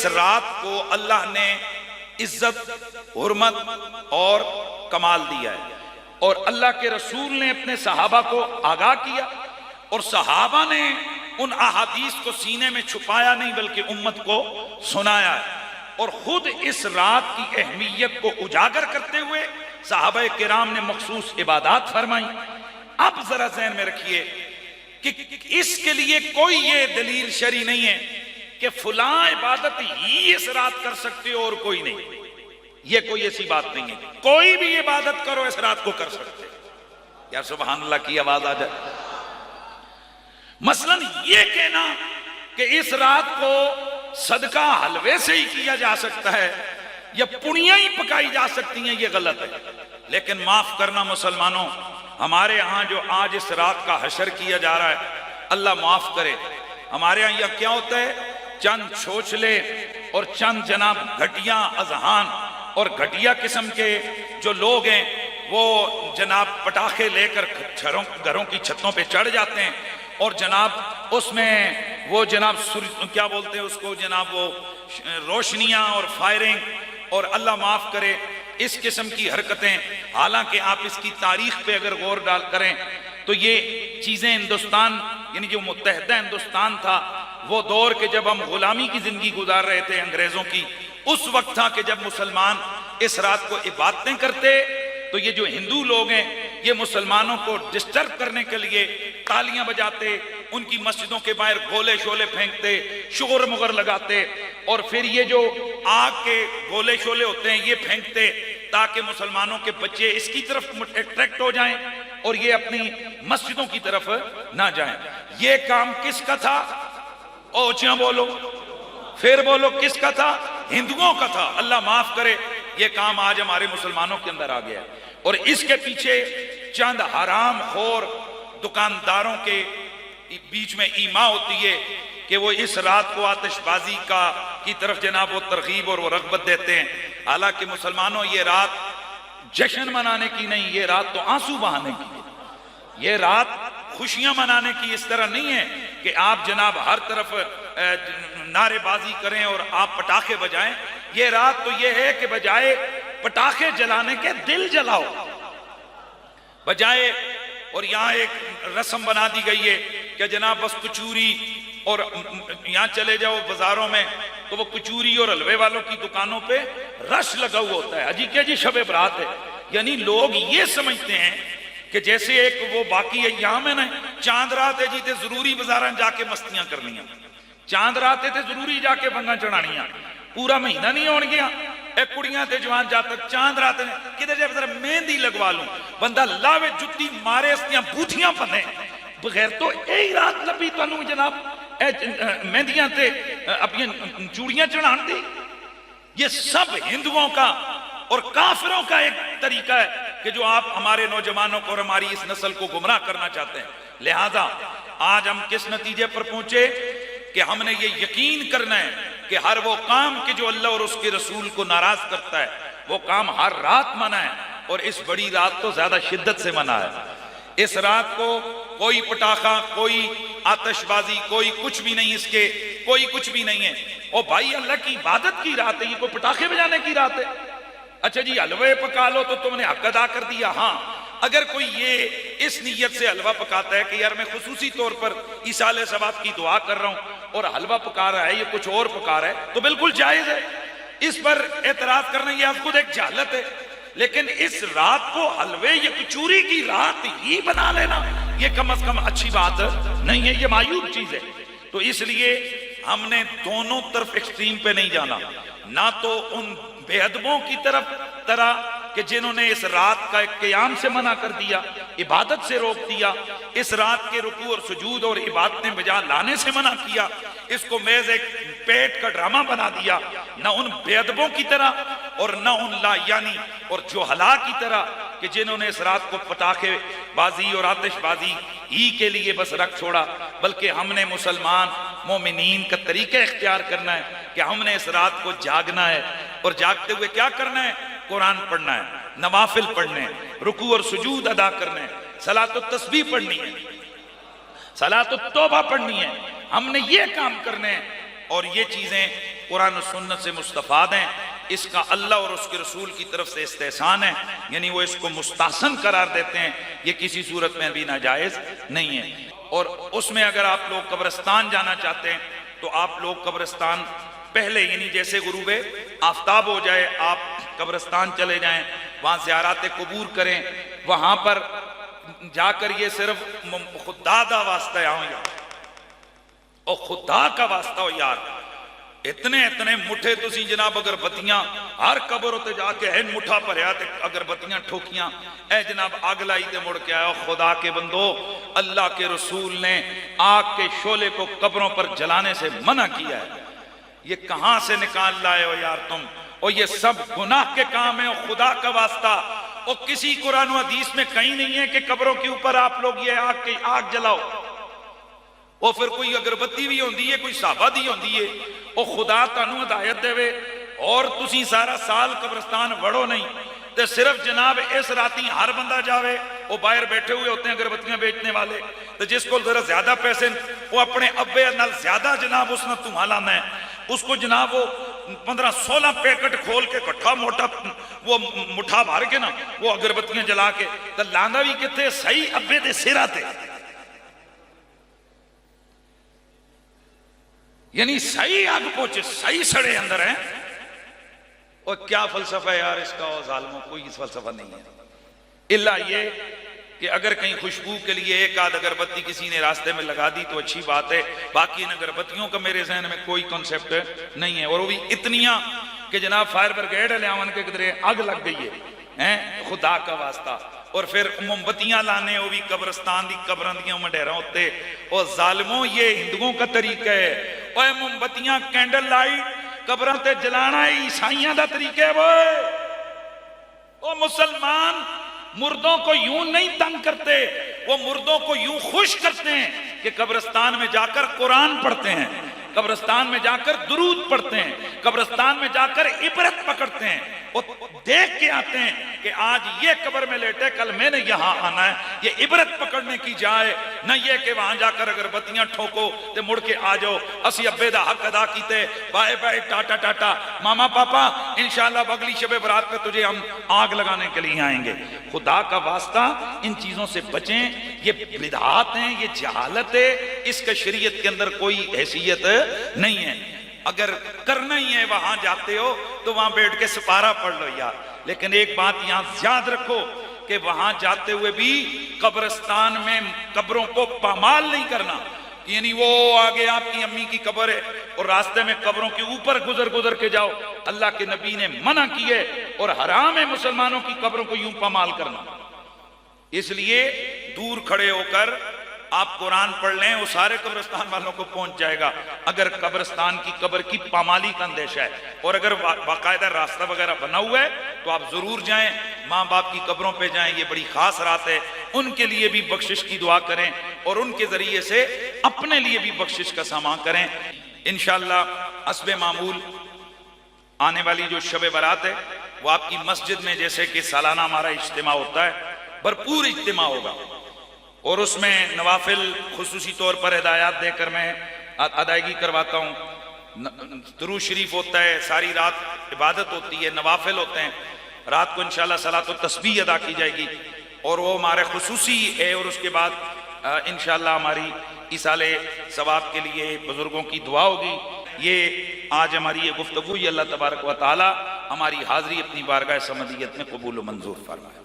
इस रात को अल्लाह ने इज्जत, हुर्मत और कमाल दिया है। और अल्लाह के रसूल ने अपने सहाबा को आगाह किया और सहाबा ने उन अहादीस को सीने में छुपाया नहीं बल्कि उम्मत को सुनाया है। और खुद इस रात की अहमियत को उजागर करते हुए सहाबा किराम ने मखसूस इबादत फरमाई। अब जरा ज़हन में रखिए कि इसके लिए कोई ये दलील शरी नहीं है कि फुलां इबादत ही इस रात कर सकते हो और कोई नहीं। ये कोई ऐसी बात नहीं है, कोई भी इबादत करो इस रात को कर सकते। यार सुभान अल्लाह की आवाज आ जाए। मसलन ये कहना कि इस रात को सदका हलवे से ही किया जा सकता है या पुड़ियां ही पकाई जा सकती हैं, ये गलत है। लेकिन माफ करना मुसलमानों, हमारे यहां जो आज इस रात का हशर किया जा रहा है, अल्लाह माफ करे, हमारे यहां क्या होता है, चंद छोछले और चंद जनाब घटिया अजहान और घटिया किस्म के जो लोग हैं वो जनाब पटाखे लेकर घरों की छतों पे चढ़ जाते हैं और जनाब उसमें वो जनाब क्या बोलते हैं उसको जनाब, वो रोशनियां और फायरिंग और अल्लाह माफ करे इस किस्म की हरकतें। हालांकि आप इसकी तारीख पे अगर गौर डाल करें तो ये चीजें हिंदुस्तान यानी जो मुत्तहदा हिंदुस्तान था वो दौर के जब हम गुलामी की जिंदगी गुजार रहे थे अंग्रेजों की, उस वक्त था कि जब मुसलमान इस रात को इबादतें करते तो ये जो हिंदू लोग हैं ये मुसलमानों को डिस्टर्ब करने के लिए तालियां बजाते, उनकी मस्जिदों के बाहर गोले शोले फेंकते, शोर मुगर लगाते और फिर ये जो आग के गोले शोले होते हैं ये फेंकते ताकि मुसलमानों के बच्चे इसकी तरफ अट्रैक्ट हो जाएं और ये अपनी मस्जिदों की तरफ ना जाएं। ये काम किसका था? ऊंचा बोलो, फिर बोलो, किसका था? हिंदुओं का था। अल्लाह माफ करे, ये काम आज हमारे मुसलमानों के अंदर आ गया और इसके पीछे चंद हराम खोर दुकानदारों के बीच में ईमा होती है कि वो इस रात को आतिशबाजी की तरफ जनाब वो तरगीब और वो रगबत देते हैं। हालांकि मुसलमानों, ये रात जश्न मनाने की नहीं, ये रात तो आंसू बहाने की है। ये रात खुशियां मनाने की इस तरह नहीं है कि आप जनाब हर तरफ नारेबाजी करें और आप पटाखे बजाएं। ये रात तो ये है कि बजाए पटाखे जलाने के दिल जलाओ बजाए। और यहाँ एक रस्म बना दी गई है कि जनाब बस कचूरी, और यहाँ चले जाओ बाजारों में तो वो कचूरी और हलवे वालों की दुकानों पे रश लगा हुआ होता है। अजी क्या जी शबे बरात है, यानी लोग ये समझते हैं कि जैसे एक वो बाकी है यहाँ में ना चांद रात है जी ते जरूरी बाजार जाके मस्तियां करनियां, चांद रात है जरूरी जाके बंगा चढ़ानियां, पूरा महीना नहीं होने गया एक कुड़ियां ते जवान जातक चांद रात ने किधर जाए जरा मेहंदी लगवा लूं, बंदा लावे जुत्ती मारे इसदियां बूथियां बने बगैर तो यही रात लभी तुहानू जनाब मेहंदियां ते अपनी चूड़ियां चढ़ान दी। ये सब हिंदुओं का और काफिरों का एक तरीका है कि जो आप हमारे नौजवानों को और हमारी इस नस्ल को गुमराह करना चाहते हैं। लिहाजा आज हम किस नतीजे पर पहुंचे कि हमने ये यकीन करना है कि हर वो काम कि जो अल्लाह और उसके रसूल को नाराज करता है वो काम हर रात मना है और इस बड़ी रात तो ज्यादा शिद्दत से मना है। इस रात को कोई पटाखा, कोई आतिशबाजी, कोई कुछ भी नहीं, इसके कोई कुछ भी नहीं है। ओ भाई, अल्लाह की इबादत की रात है, ये कोई पटाखे बजाने की रात है? अच्छा जी हलवे पका लो तो तुमने हक अदा कर दिया। हाँ, अगर कोई ये इस नीयत से हलवा पकाता है कि यार मैं खुसूसी तौर पर ईसाले सवाब की दुआ कर रहा हूं और हलवा पका रहा है, ये कुछ और पका रहा है, तो बिल्कुल जायज है। इस पर एतराज करना ये खुद एक जहालत है। लेकिन इस रात को हलवे या कचूरी की रात ही बना लेना ये कम से कम अच्छी बात नहीं है, ये मायूब चीज है। तो इसलिए हमने दोनों तरफ एक्सट्रीम पे नहीं जाना, ना तो उन बेअदबों की तरह कि जिन्होंने इस रात का क़याम से मना कर दिया, इबादत से रोक दिया, इस रात के रुकू और सुजूद और इबादतें बजा लाने से मना किया, इसको मेज एक पेट का ड्रामा बना दिया। न उन बेअदबों की तरह और न उन लायानी और जोहला की तरह कि जिन्होंने इस रात को पटाखे बाजी और आतिशबाजी ही के लिए बस रख छोड़ा, बल्कि हमने मुसलमान मोमिनीन का तरीका इख्तियार करना है कि हमने इस रात को जागना है और जागते हुए क्या करना है? कुरान पढ़ना है, नवाफिल पढ़ने हैं, रुकू और सुजूद अदा करने हैं, सलात और तस्बीह पढ़नी है, सलात और तौबा पढ़नी है। हमने ये काम करने हैं और ये चीज़ें कुरान और सुन्नत से मुस्तफ़ाद हैं। इसका अल्लाह और उसके रसूल की तरफ से इस्तेहसान है, यानी वो इसको मुस्तासन करार देते हैं। ये किसी सूरत में भी नाजायज़ नहीं है। और उसमें अगर आप लोग कब्रिस्तान जाना चाहते हैं तो आप लोग कब्रिस्तान पहले, यानी जैसे गुरूबे आफ्ताब हो जाए आप कब्रिस्तान चले जाएं, वहाँ ज़ियारत कबूर करें। वहाँ पर जाकर ये सिर्फ खुदा का वास्ता आओ यार, और खुदा का वास्ता हो यार, इतने इतने मुठे तुसी जनाब अगरबत्तियां हर कबर उत्ते जाके है मुठा भरिया ते अगरबत्तियां ठोकियां, ए जनाब आग लाई ते मुड़ के आया। खुदा के बंदो, अल्लाह के रसूल ने आग के शोले को कब्रों पर जलाने से मना किया है। ये कहां से निकाल लाए हो यार तुम? और ये सब गुनाह के काम है। और खुदा का वास्ता, और किसी कुरान हदीस में कहीं नहीं है कि कब्रों के ऊपर आप लोग ये आग जलाओ। और फिर कोई अगरबत्ती भी होती है, कोई साबा दी होती है। और खुदा तानू हिदायत देवे और तुसी सारा साल कब्रिस्तान वड़ो नहीं, तो सिर्फ जनाब इस राती हर बंदा जावे। वो बाहर बैठे हुए होते हैं अगरबत्तियां बेचने वाले, तो जिसको जरा ज्यादा पैसे, वो अपने अब्बे नाल ज्यादा जनाब उसने धुआं लाना है, उसको जनाब वो 15-16 पैकेट खोल के कट्ठा मोटा वो मुठा भर के ना वो अगरबत्तियां जला के, तो लांदा भी कितने सही अब्बे दे सिरा ते, यानी सही आग पहुंचे, सही सड़े अंदर है। और क्या फलसफा है यार इसका? और जालिमों, कोई फलसफा नहीं है, इल्ला ये कि अगर कहीं खुशबू के लिए एक आध अगरबत्ती किसी ने रास्ते में लगा दी तो अच्छी बात है। बाकी इन अगरबत्तियों का मेरे जहन में कोई कॉन्सेप्ट नहीं है। और वो भी इतनियां कि जनाब फायर ब्रिगेड लियावन के किधरे आग लग गई है, खुदा का वास्ता। और फिर मोमबत्तियां लाने, वो भी कब्रिस्तान दी कब्रां दियां मंडेरां उत्ते। और जालिमों, ये हिंदुओं का तरीका है। और मोमबत्तियां कैंडल लाइट कब्रां ते जलाना ईसाइयां दा तरीका है। वो मुसलमान मुर्दों को यूं नहीं तंग करते, वो मुर्दों को यूं खुश करते हैं कि कब्रिस्तान में जाकर कुरान पढ़ते हैं, कब्रिस्तान में जाकर दुरूद पढ़ते हैं, कब्रिस्तान में जाकर इबरत पकड़ते हैं। और देख के आते हैं कि आज ये कब्र में लेटे, कल मैंने यहां आना है। ये इबरत पकड़ने की जाए, न ये कि वहां जाकर अगरबत्तियां ठोको ते मुड़ के आ जाओ असी अब्बे दा हक अदा कीते, बाय बाय टाटा टाटा, मामा पापा इंशाल्लाह अगली शबे बरात पे तुझे हम आग लगाने के लिए आएंगे। खुदा का वास्ता इन चीजों से बचें। ये बिदअत हैं, ये जहालत है, इसका शरीयत के अंदर कोई हैसियत नहीं है। अगर करना ही है, वहां जाते हो तो वहां बैठ के सिपारा पढ़ लो यार। लेकिन एक बात यहां याद रखो कि वहां जाते हुए भी कब्रिस्तान में कब्रों को पामाल नहीं करना, यानी वो आगे आपकी अम्मी की कब्र है और रास्ते में कब्रों के ऊपर गुजर के जाओ। अल्लाह के नबी ने मना की है और हराम है मुसलमानों की कब्रों को यूं पामाल करना। इसलिए दूर खड़े होकर आप कुरान पढ़ लें, वो सारे कब्रिस्तान वालों को पहुंच जाएगा। अगर कब्रिस्तान की कब्र की पामाली का अंदेशा है, और अगर बाकायदा रास्ता वगैरह बना हुआ है तो आप जरूर जाएं, माँ बाप की कब्रों पे जाएं। ये बड़ी खास रात है, उनके लिए भी बख्शिश की दुआ करें और उनके जरिए से अपने लिए भी बख्शिश का सामान करें। इंशाअल्लाह हस्बे मामूल आने वाली जो शब बारात है वो आपकी मस्जिद में जैसे कि सालाना हमारा इज्तिमा होता है, भरपूर इज्तिमा होगा। और उसमें नवाफिल खुसूसी तौर पर हिदायत देकर मैं अदायगी करवाता हूँ। दुरूद शरीफ होता है, सारी रात इबादत होती है, नवाफिल होते हैं। रात को इंशाल्लाह सलात व तस्बीह अदा की जाएगी और वो हमारे खुसूसी है। और उसके बाद इंशाल्लाह हमारी इसाले सवाब के लिए बुजुर्गों की दुआ होगी। ये आज हमारी ये गुफ्तगू, अल्लाह तबारक व तआला हमारी हाज़री अपनी बारगाह समदियत में कबूल व मंजूर फरमाए।